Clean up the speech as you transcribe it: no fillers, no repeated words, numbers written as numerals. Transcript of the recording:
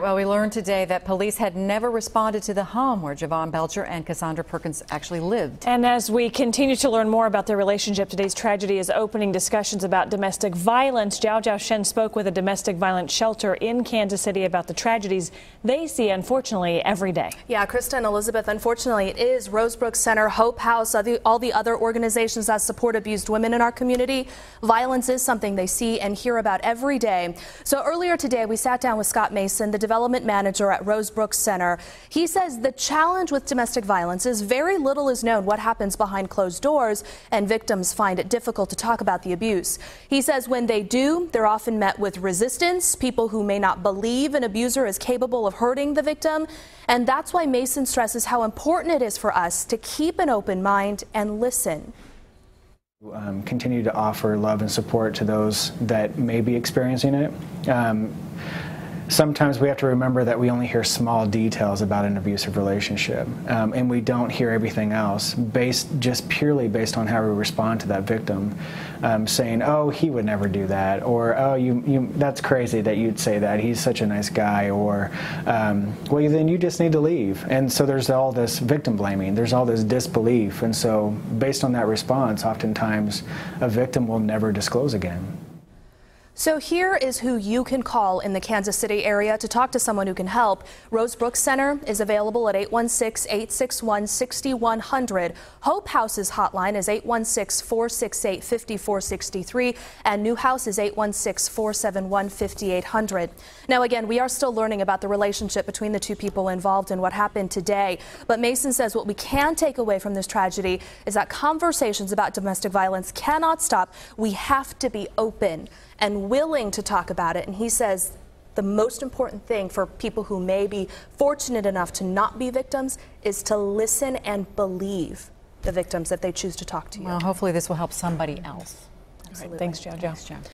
Well, we learned today that police had never responded to the home where Javon Belcher and Cassandra Perkins actually lived. And as we continue to learn more about their relationship, today's tragedy is opening discussions about domestic violence. Jiao Shen spoke with a domestic violence shelter in Kansas City about the tragedies they see, unfortunately, every day. Yeah, Krista and Elizabeth, unfortunately, it is Rosebrook Center, Hope House, all the other organizations that support abused women in our community. Violence is something they see and hear about every day. So earlier today, we sat down with Scott Mason, the development manager at Rosebrook Center. He says the challenge with domestic violence is very little is known what happens behind closed doors, and victims find it difficult to talk about the abuse. He says when they do, they're often met with resistance, people who may not believe an abuser is capable of hurting the victim. And that's why Mason stresses how important it is for us to keep an open mind and listen. Continue to offer love and support to those that may be experiencing it. Sometimes we have to remember that we only hear small details about an abusive relationship, and we don't hear everything else just purely based on how we respond to that victim, saying, "Oh, he would never do that," or "Oh, that's crazy that you'd say that. He's such a nice guy," or "Well, then you just need to leave." And so there's all this victim blaming. There's all this disbelief, and so based on that response, oftentimes a victim will never disclose again. So here is who you can call in the Kansas City area to talk to someone who can help. Rosebrook Center is available at 816-861-6100. Hope House's hotline is 816-468-5463, and New House is 816-471-5800. Now again, we are still learning about the relationship between the two people involved in what happened today. But Mason says what we can take away from this tragedy is that conversations about domestic violence cannot stop. We have to be open and willing to talk about it. And he says the most important thing for people who may be fortunate enough to not be victims is to listen and believe the victims that they choose to talk to you. Well, hopefully this will help somebody else. All right, thanks, Jiao.